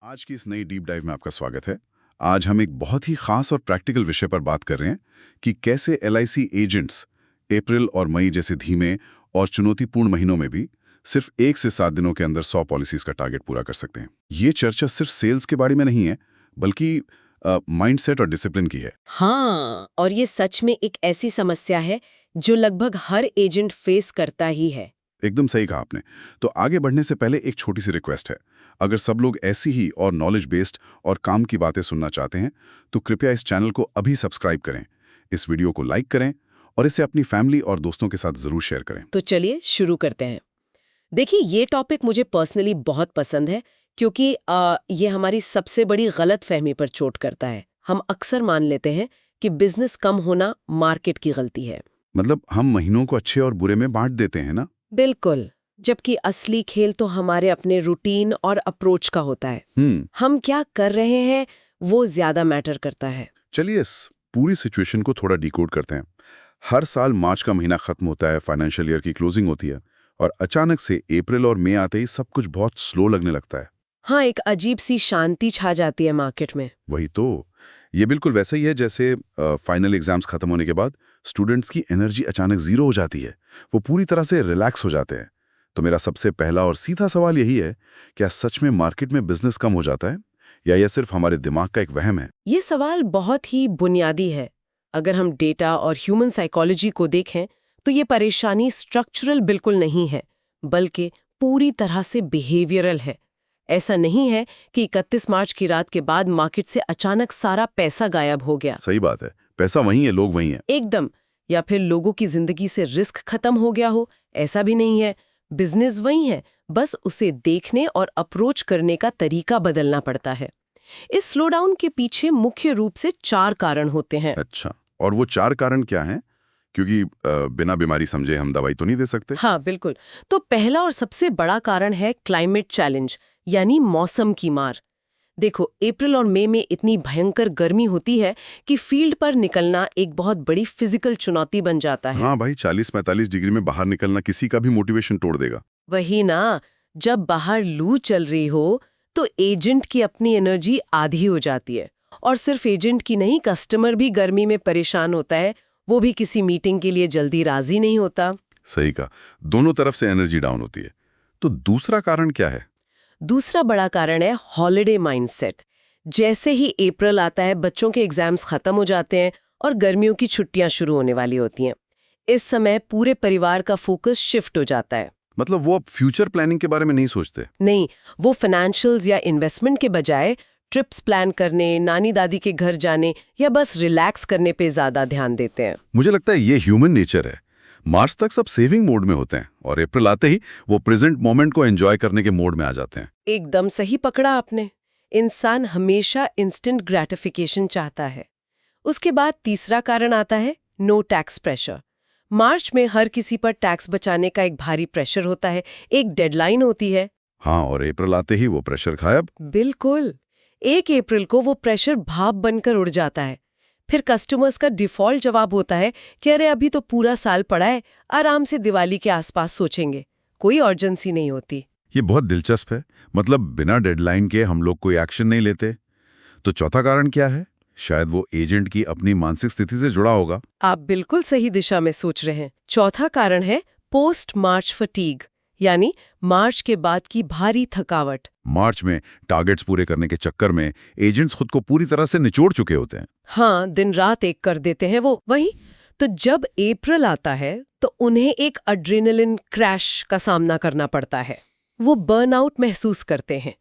आज की इस नई डीप डाइव में आपका स्वागत है। आज हम एक बहुत ही खास और प्रैक्टिकल विषय पर बात कर रहे हैं कि कैसे एलआईसी एजेंट्स अप्रैल और मई जैसे धीमे और चुनौतीपूर्ण महीनों में भी सिर्फ 1 से 7 दिनों के अंदर 100 पॉलिसीज का टारगेट पूरा कर सकते हैं। ये चर्चा सिर्फ सेल्स के बारे में नहीं है, बल्कि माइंडसेट और डिसिप्लिन की है। हाँ, और ये सच में एक ऐसी समस्या है जो लगभग हर एजेंट फेस करता ही है। एकदम सही कहा आपने। तो आगे बढ़ने से पहले एक छोटी सी रिक्वेस्ट है। अगर सब लोग ऐसी ही और नॉलेज बेस्ड और काम की बातें सुनना चाहते हैं तो कृपया इस चैनल को अभी सब्सक्राइब करें, इस वीडियो को लाइक करें और इसे अपनी फैमिली और दोस्तों के साथ जरूर शेयर करें। तो चलिए शुरू करते हैं। देखिए, ये टॉपिक मुझे पर्सनली बहुत पसंद है क्योंकि ये हमारी सबसे बड़ी गलतफहमी पर चोट करता है। हम अक्सर मान लेते हैं कि बिजनेस कम होना मार्केट की गलती है। मतलब हम महीनों को अच्छे और बुरे में बांट देते हैं ना। बिल्कुल, जबकि असली खेल तो हमारे अपने रूटीन और अप्रोच का होता है। हम क्या कर रहे हैं वो ज्यादा मैटर करता है। चलिए इस पूरी सिचुएशन को थोड़ा डिकोड करते हैं। हर साल मार्च का महीना खत्म होता है, फाइनेंशियल ईयर की क्लोजिंग होती है और अचानक से अप्रैल और मई आते ही सब कुछ बहुत स्लो लगने लगता है। हाँ, एक अजीब सी शांति छा जाती है मार्केट में। वही तो, ये बिल्कुल वैसा ही है जैसे फाइनल एग्जाम्स खत्म होने के बाद स्टूडेंट्स की एनर्जी अचानक जीरो हो जाती है। वो पूरी तरह से रिलैक्स हो जाते हैं। तो मेरा सबसे पहला और सीधा सवाल यही है, क्या सच में मार्केट में बिजनेस कम हो जाता है या यह सिर्फ हमारे दिमाग का एक वहम है? ये सवाल बहुत ही बुनियादी है। अगर हम डेटा और ह्यूमन साइकोलॉजी को देखें तो ये परेशानी स्ट्रक्चरल बिल्कुल नहीं है, बल्कि पूरी तरह से बिहेवियरल है। ऐसा नहीं है कि 31 मार्च की रात के बाद मार्केट से अचानक सारा पैसा गायब हो गया। सही बात है, पैसा वही है, लोग वही हैं। एकदम। या फिर लोगों की जिंदगी से रिस्क खत्म हो गया हो, ऐसा भी नहीं है। बिजनेस वही है, बस उसे देखने और अप्रोच करने का तरीका बदलना पड़ता है। इस स्लोडाउन के पीछे मुख्य रूप से 4 कारण होते हैं। अच्छा, और वो 4 कारण क्या हैं? क्योंकि बिना बीमारी समझे हम दवाई तो नहीं दे सकते। हाँ, बिल्कुल। तो पहला और सबसे बड़ा कारण है क्लाइमेट चैलेंज, यानी मौसम की मार। देखो, अप्रैल और मई में इतनी भयंकर गर्मी होती है कि फील्ड पर निकलना एक बहुत बड़ी फिजिकल चुनौती बन जाता है। हाँ भाई, 40-45 डिग्री में बाहर निकलना किसी का भी मोटिवेशन तोड़ देगा। वही ना, जब बाहर लू चल रही हो तो एजेंट की अपनी एनर्जी आधी हो जाती है। और सिर्फ एजेंट की नहीं, कस्टमर भी गर्मी में परेशान होता है। वो भी किसी मीटिंग के लिए जल्दी राजी नहीं होता। सही कहा, दोनों तरफ से एनर्जी डाउन होती है। तो दूसरा कारण क्या है? दूसरा बड़ा कारण है हॉलिडे माइंडसेट। जैसे ही अप्रैल आता है, बच्चों के एग्जाम्स खत्म हो जाते हैं और गर्मियों की छुट्टियां शुरू होने वाली होती हैं। इस समय पूरे परिवार का फोकस शिफ्ट हो जाता है। मतलब वो अब फ्यूचर प्लानिंग के बारे में नहीं सोचते। नहीं, वो फाइनेंशियल्स या इन्वेस्टमेंट के बजाय ट्रिप्स प्लान करने, नानी दादी के घर जाने या बस रिलैक्स करने पे ज्यादा ध्यान देते हैं। मुझे लगता है ये ह्यूमन नेचर है। मार्च तक सब सेविंग मोड में होते हैं और अप्रैल आते ही वो प्रेजेंट मोमेंट को एंजॉय करने के मोड में आ जाते हैं। एकदम सही पकड़ा आपने। इंसान हमेशा इंस्टेंट ग्रेटिफिकेशन चाहता है। उसके बाद तीसरा कारण आता है नो टैक्स प्रेशर। मार्च में हर किसी पर टैक्स बचाने का एक भारी प्रेशर होता है, एक डेडलाइन होती है। हाँ, और अप्रैल आते ही वो प्रेशर गायब। बिल्कुल। 1 अप्रैल को वो प्रेशर भाप बनकर उड़ जाता है। फिर कस्टमर्स का डिफॉल्ट जवाब होता है कि अरे अभी तो पूरा साल पड़ा है, आराम से दिवाली के आसपास सोचेंगे। कोई अर्जेंसी नहीं होती। ये बहुत दिलचस्प है। मतलब बिना डेडलाइन के हम लोग कोई एक्शन नहीं लेते। तो चौथा कारण क्या है? शायद वो एजेंट की अपनी मानसिक स्थिति से जुड़ा होगा। आप बिल्कुल सही दिशा में सोच रहे हैं। चौथा कारण है पोस्ट मार्च फटीग, यानी मार्च के बाद की भारी थकावट। मार्च में टारगेट्स पूरे करने के चक्कर में एजेंट्स खुद को पूरी तरह से निचोड़ चुके होते हैं। हाँ, दिन रात एक कर देते हैं वो। वही तो जब अप्रैल आता है तो उन्हें एक एड्रेनलिन क्रैश का सामना करना पड़ता है। वो बर्नआउट महसूस करते हैं।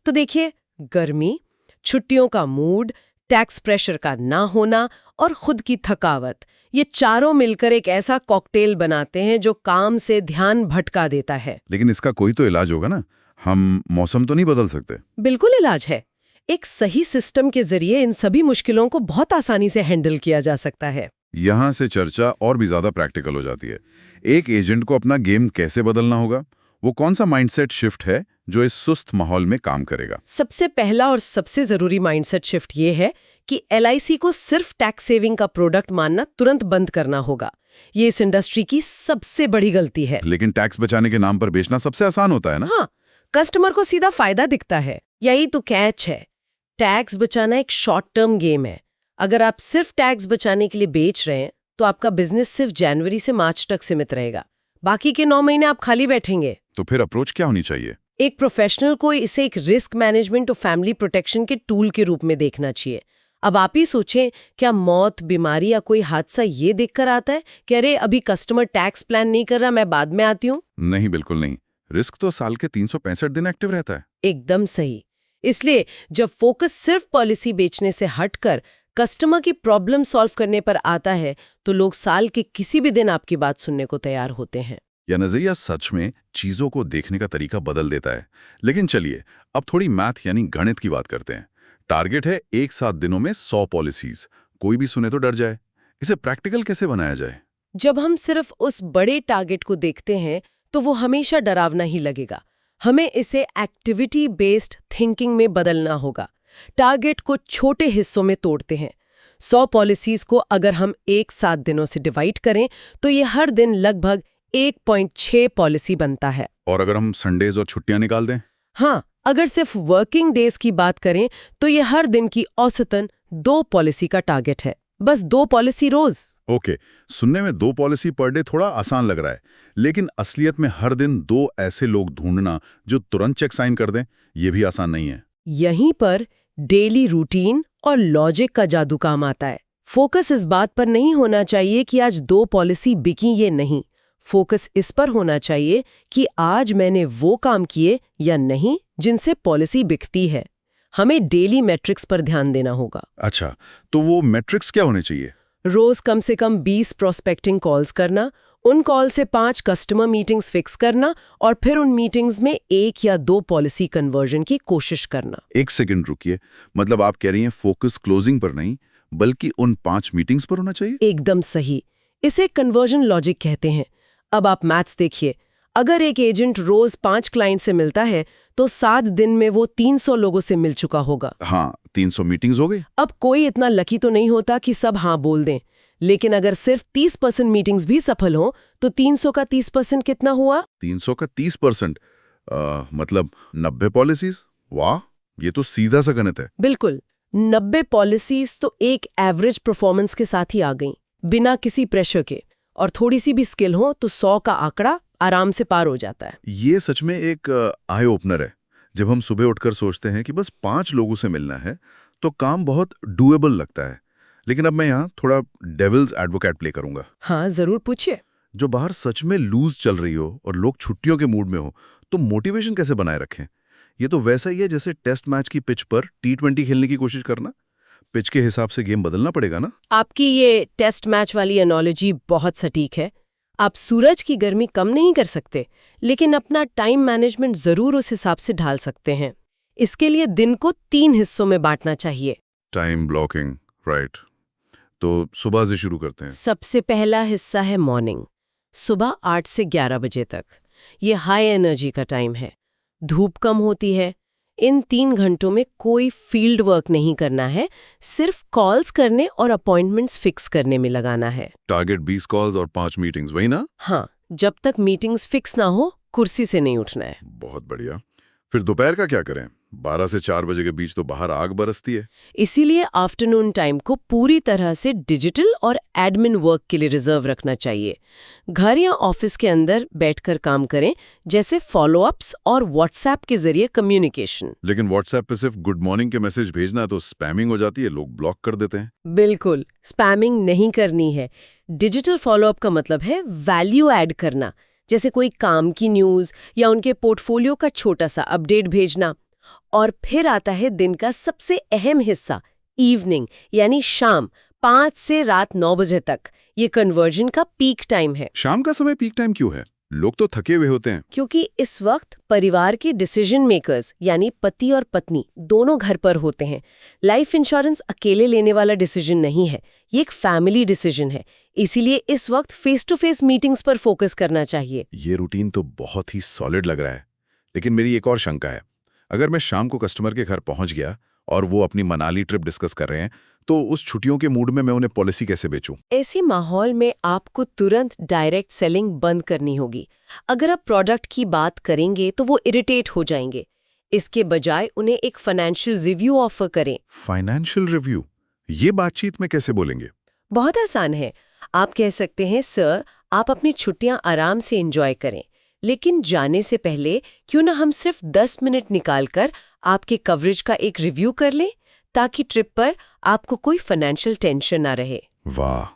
तो देखिए, गर्मी, छुट्टियों का मूड, टैक्स प्रेशर का ना होना और खुद की थकावट, ये चारों मिलकर एक ऐसा कॉकटेल बनाते हैं जो काम से ध्यान भटका देता है। लेकिन इसका कोई तो इलाज होगा ना? हम मौसम तो नहीं बदल सकते। बिल्कुल इलाज है। एक सही सिस्टम के जरिए इन सभी मुश्किलों को बहुत आसानी से हैंडल किया जा सकता है। यहाँ से चर्चा और भी ज्यादा प्रैक्टिकल हो जाती है। एक एजेंट को अपना गेम कैसे बदलना होगा? वो कौन सा माइंडसेट शिफ्ट है जो इस सुस्त माहौल में काम करेगा? सबसे पहला और सबसे जरूरी माइंडसेट शिफ्ट ये है कि एलआईसी को सिर्फ टैक्स सेविंग का प्रोडक्ट मानना तुरंत बंद करना होगा। ये इस इंडस्ट्री की सबसे बड़ी गलती है। लेकिन टैक्स बचाने के नाम पर बेचना सबसे आसान होता है ना? हाँ, कस्टमर को सीधा फायदा दिखता है। यही तो कैच है। टैक्स बचाना एक शॉर्ट टर्म गेम है। अगर आप सिर्फ टैक्स बचाने के लिए बेच रहे हैं तो आपका बिजनेस सिर्फ जनवरी से मार्च तक सीमित रहेगा। बाकी के 9 महीने आप खाली बैठेंगे। तो फिर अप्रोच क्या होनी चाहिए? एक प्रोफेशनल को इसे एक रिस्क मैनेजमेंट और फैमिली प्रोटेक्शन के टूल के रूप में देखना चाहिए। अब आप ही सोचें, क्या मौत, बीमारी या कोई हादसा ये देखकर आता है कि अरे अभी कस्टमर टैक्स प्लान नहीं कर रहा, मैं बाद में आती हूँ? नहीं, बिल्कुल नहीं। रिस्क तो साल के 365 दिन एक्टिव रहता है। एकदम सही। इसलिए जब फोकस सिर्फ पॉलिसी बेचने से हटकर कस्टमर की प्रॉब्लम सॉल्व करने पर आता है तो लोग साल के किसी भी दिन आपकी बात सुनने को तैयार होते हैं। यह नजरिया सच में चीजों को देखने का तरीका बदल देता है। लेकिन चलिए अब थोड़ी मैथ यानी गणित की बात करते हैं। टारगेट है 1-7 दिनों में 100 पॉलिसीज। कोई भी सुने तो डर जाए। इसे प्रैक्टिकल कैसे बनाया जाए? जब हम सिर्फ उस बड़े टारगेट को देखते हैं तो वो हमेशा डरावना ही लगेगा। हमें इसे एक्टिविटी बेस्ड थिंकिंग में बदलना होगा। टारगेट को छोटे हिस्सों में तोड़ते हैं। 100 पॉलिसीज को अगर हम 1-7 दिनों से डिवाइड करें तो ये हर दिन लगभग 1.6 पॉलिसी बनता है। और अगर हम संडेज और छुट्टियां निकाल दें? हाँ, अगर सिर्फ वर्किंग डेज की बात करें तो ये हर दिन की औसतन 2 पॉलिसी का टारगेट है। बस 2 पॉलिसी रोज। ओके, सुनने में 2 पॉलिसी पर डे थोड़ा आसान लग रहा है, लेकिन असलियत में हर दिन 2 ऐसे लोग ढूंढना जो तुरंत चेक साइन कर दें, ये भी आसान नहीं है। यहीं पर डेली रूटीन और लॉजिक का जादू काम आता है। फोकस इस बात पर नहीं होना चाहिए कि आज 2 पॉलिसी बिकी ये नहीं। फोकस इस पर होना चाहिए कि आज मैंने वो काम किए या नहीं जिनसे पॉलिसी बिकती है। हमें डेली मैट्रिक्स पर ध्यान देना होगा। अच्छा, तो वो मैट्रिक्स क्या होने चाहिए? रोज कम से कम 20 प्रोस्पेक्टिंग कॉल्स करना, उन कॉल से 5 कस्टमर मीटिंग्स फिक्स करना और फिर उन मीटिंग्स में 1 या 2 पॉलिसी कन्वर्जन की कोशिश करना। 1 सेकंड रुकिए, मतलब आप कह रही हैं फोकस क्लोजिंग पर नहीं बल्कि उन 5 मीटिंग्स पर होना चाहिए? एकदम सही। इसे कन्वर्जन लॉजिक कहते हैं। अब आप मैथ्स देखिए, अगर एक एजेंट रोज 5 क्लाइंट से मिलता है तो 7 दिन में वो 300 लोगों से मिल चुका होगा। हाँ, 300 मीटिंग्स हो गई। अब कोई इतना लकी तो नहीं होता कि सब हाँ बोल दें, लेकिन अगर सिर्फ 30% मीटिंग्स भी सफल हो तो 300 का 30% कितना हुआ? 300 का 30%, मतलब 90 पॉलिसीज। वाह, ये तो सीधा सा गणित है। बिल्कुल, 90 पॉलिसीज तो एक एवरेज परफॉर्मेंस के साथ ही आ गई, बिना किसी प्रेशर के। और थोड़ी सी भी स्किल हो तो 100 का आंकड़ा आराम से पार हो जाता है। ये सच में एक आई ओपनर है। जब हम सुबह उठकर सोचते हैं कि बस 5 लोगों से मिलना है तो काम बहुत डूएबल लगता है। लेकिन अब मैं यहाँ थोड़ा डेविल्स एडवोकेट प्ले करूंगा। हाँ, जरूर पूछिए। जो बाहर सच में लूज चल रही हो और लोग छुट्टियों के मूड में हो तो मोटिवेशन कैसे बनाए रखें? ये तो वैसा ही है जैसे टेस्ट मैच की पिच पर T20 खेलने की कोशिश करना। पिच के हिसाब से गेम बदलना पड़ेगा ना। आपकी ये टेस्ट मैच वाली एनोलॉजी बहुत सटीक है। आप सूरज की गर्मी कम नहीं कर सकते, लेकिन अपना टाइम मैनेजमेंट जरूर उस हिसाब से ढाल सकते हैं। इसके लिए दिन को 3 हिस्सों में बांटना चाहिए। Time blocking, right. तो सुबह से शुरू करते हैं। सबसे पहला हिस्सा है मॉर्निंग, सुबह 8 से 11 बजे तक। ये हाई एनर्जी का टाइम है, धूप कम होती है। इन 3 घंटों में कोई फील्ड वर्क नहीं करना है, सिर्फ कॉल्स करने और अपॉइंटमेंट्स फिक्स करने में लगाना है। टारगेट 20 कॉल्स और 5 मीटिंग्स, वही ना? हाँ, जब तक मीटिंग्स फिक्स ना हो कुर्सी से नहीं उठना है। बहुत बढ़िया। फिर दोपहर का क्या करें? 12 से 4 बजे के बीच तो बाहर आग बरसती है। इसीलिए आफ्टरनून टाइम को पूरी तरह से डिजिटल और एडमिन वर्क के लिए रिजर्व रखना चाहिए। घर या ऑफिस के अंदर बैठकर काम करें, जैसे फॉलोअप्स और व्हाट्सएप के जरिए कम्युनिकेशन। लेकिन व्हाट्सएप पे सिर्फ गुड मॉर्निंग के मैसेज भेजना है तो स्पैमिंग हो जाती है, लोग ब्लॉक कर देते हैं। बिल्कुल, स्पैमिंग नहीं करनी है। डिजिटल फॉलोअप का मतलब है वैल्यू ऐड करना, जैसे कोई काम की न्यूज़ या उनके पोर्टफोलियो का छोटा सा अपडेट भेजना। और फिर आता है दिन का सबसे अहम हिस्सा, इवनिंग यानी शाम 5 से रात 9 बजे तक। ये कन्वर्जन का पीक टाइम है। शाम का समय पीक टाइम क्यों है? लोग तो थके हुए होते हैं। क्योंकि इस वक्त परिवार के डिसीजन मेकर्स यानी पति और पत्नी दोनों घर पर होते हैं। लाइफ इंश्योरेंस अकेले लेने वाला डिसीजन नहीं है, ये एक फैमिली डिसीजन है। इसीलिए इस वक्त फेस टू फेस मीटिंग्स पर फोकस करना चाहिए। ये रूटीन तो बहुत ही सॉलिड लग रहा है, लेकिन मेरी एक और शंका है। अगर मैं शाम को कस्टमर के घर पहुंच गया और वो अपनी मनाली ट्रिप डिस्कस कर रहे हैं, तो उस छुट्टियों के मूड में मैं उन्हें पॉलिसी कैसे बेचूं? ऐसे माहौल में आपको तुरंत डायरेक्ट सेलिंग बंद करनी होगी। अगर आप प्रोडक्ट की बात करेंगे तो वो इरिटेट हो जाएंगे। इसके बजाय उन्हें एक फाइनेंशियल रिव्यू ऑफर करें। फाइनेंशियल रिव्यू, ये बातचीत में कैसे बोलेंगे? बहुत आसान है। आप कह सकते हैं, सर आप अपनी छुट्टियां आराम से एंजॉय करें, लेकिन जाने से पहले क्यों ना हम सिर्फ 10 मिनट निकालकर आपके कवरेज का एक रिव्यू कर लें, ताकि ट्रिप पर आपको कोई फाइनेंशियल टेंशन ना रहे। वाह,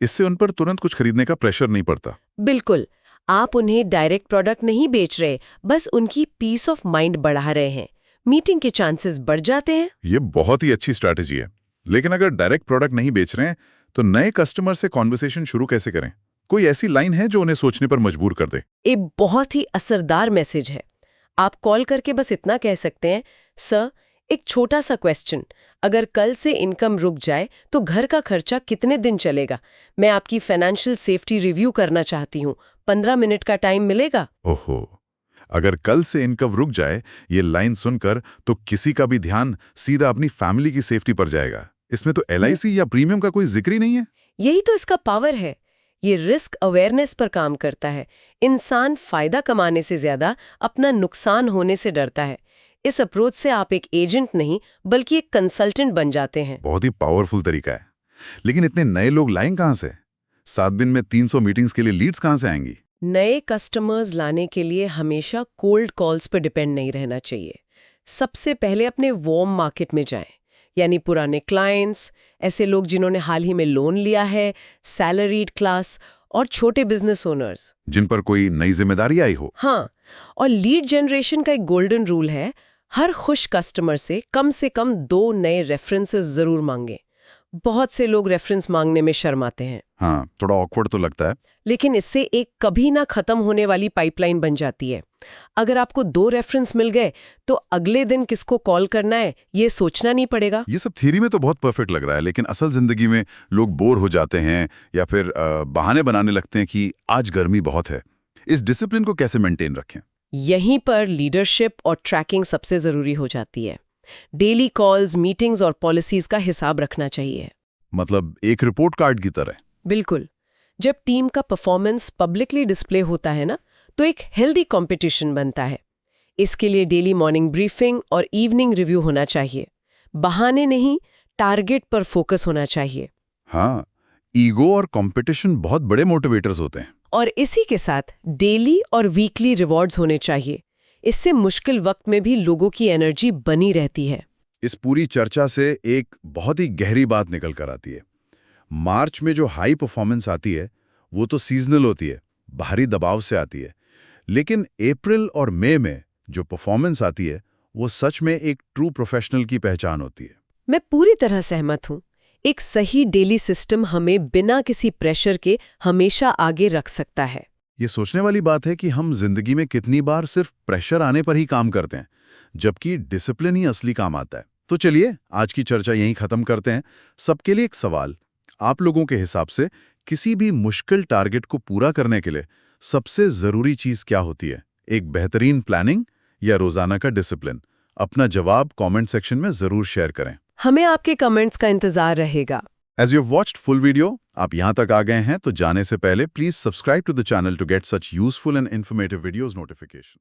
इससे उन पर तुरंत कुछ खरीदने का प्रेशर नहीं पड़ता। बिल्कुल, आप उन्हें डायरेक्ट प्रोडक्ट नहीं बेच रहे, बस उनकी पीस ऑफ माइंड बढ़ा रहे हैं। मीटिंग के चांसेस बढ़ जाते हैं। ये बहुत ही अच्छी स्ट्रैटेजी है। लेकिन अगर डायरेक्ट प्रोडक्ट नहीं बेच रहे हैं तो नए कस्टमर से कॉन्वर्सेशन शुरू कैसे करें? कोई ऐसी लाइन है जो उन्हें सोचने पर मजबूर कर दे? एक बहुत ही असरदार मैसेज है। आप कॉल करके बस इतना कह सकते हैं, सर एक छोटा सा क्वेश्चन, अगर कल से इनकम रुक जाए तो घर का खर्चा कितने दिन चलेगा? मैं आपकी फाइनेंशियल सेफ्टी रिव्यू करना चाहती हूँ, 15 मिनट का टाइम मिलेगा? ओहो, अगर कल से इनकम रुक जाए, ये लाइन सुनकर तो किसी का भी ध्यान सीधा अपनी फैमिली की सेफ्टी पर जाएगा। इसमें तो एलआईसी या प्रीमियम का कोई जिक्र ही नहीं है। यही तो इसका पावर है। ये रिस्क अवेयरनेस पर काम करता है। इंसान फायदा कमाने से ज्यादा अपना नुकसान होने से डरता है। इस अप्रोच से आप एक एजेंट नहीं बल्कि एक कंसल्टेंट बन जाते हैं। बहुत ही पावरफुल तरीका है। लेकिन इतने नए लोग लाएं कहां से? 7 दिन में 300 मीटिंग्स के लिए लीड्स कहां से आएंगी? नए कस्टमर्स लाने के लिए हमेशा कोल्ड कॉल्स पर डिपेंड नहीं रहना चाहिए। सबसे पहले अपने वार्म मार्केट में जाएं, यानी पुराने क्लाइंट्स, ऐसे लोग जिन्होंने हाल ही में लोन लिया है, सैलरीड क्लास और छोटे बिजनेस ओनर्स जिन पर कोई नई जिम्मेदारी आई हो। हाँ, और लीड जनरेशन का एक गोल्डन रूल है, हर खुश कस्टमर से कम 2 नए रेफरेंसेस जरूर मांगें। बहुत से लोग रेफरेंस मांगने में शर्माते हैं। हाँ, थोड़ा ऑकवर्ड तो लगता है। लेकिन इससे एक कभी ना खत्म होने वाली पाइपलाइन बन जाती है। अगर आपको 2 रेफरेंस मिल गए तो अगले दिन किसको कॉल करना है ये सोचना नहीं पड़ेगा। ये सब थ्योरी में तो बहुत परफेक्ट लग रहा है, लेकिन असल जिंदगी में लोग बोर हो जाते हैं या फिर बहाने बनाने लगते हैं कि आज गर्मी बहुत है। इस डिसिप्लिन को कैसे मेंटेन रखें? यहीं पर लीडरशिप और ट्रैकिंग सबसे जरूरी हो जाती है। डेली कॉल्स, मीटिंग्स और पॉलिसीज का हिसाब रखना चाहिए। मतलब एक रिपोर्ट कार्ड की तरह? बिल्कुल। जब टीम का परफॉर्मेंस पब्लिकली डिस्प्ले होता है ना, तो एक हेल्दी कंपटीशन बनता है। इसके लिए डेली मॉर्निंग ब्रीफिंग और इवनिंग रिव्यू होना चाहिए। बहाने नहीं, टारगेट पर फोकस होना चाहिए। हाँ, ईगो और कंपटीशन बहुत बड़े मोटिवेटर्स होते हैं। और इसी के साथ डेली और वीकली रिवॉर्ड्स होने चाहिए। इससे मुश्किल वक्त में भी लोगों की एनर्जी बनी रहती है। इस पूरी चर्चा से एक बहुत ही गहरी बात निकल कर आती है। मार्च में जो हाई परफॉर्मेंस आती है वो तो सीजनल होती है, बाहरी दबाव से आती है। लेकिन अप्रैल और मई में जो परफॉर्मेंस आती है वो सच में एक ट्रू प्रोफेशनल की पहचान होती है। मैं पूरी तरह सहमत हूँ। एक सही डेली सिस्टम हमें बिना किसी प्रेशर के हमेशा आगे रख सकता है। ये सोचने वाली बात है कि हम जिंदगी में कितनी बार सिर्फ प्रेशर आने पर ही काम करते हैं, जबकि डिसिप्लिन ही असली काम आता है। तो चलिए आज की चर्चा यहीं खत्म करते हैं। सबके लिए एक सवाल, आप लोगों के हिसाब से किसी भी मुश्किल टारगेट को पूरा करने के लिए सबसे जरूरी चीज क्या होती है? एक बेहतरीन प्लानिंग या रोजाना का डिसिप्लिन? अपना जवाब कमेंट सेक्शन में जरूर शेयर करें। हमें आपके कमेंट्स का इंतजार रहेगा। As you've watched full video, आप यहाँ तक आ गए हैं तो जाने से पहले please subscribe to the channel to get such useful and informative videos notification.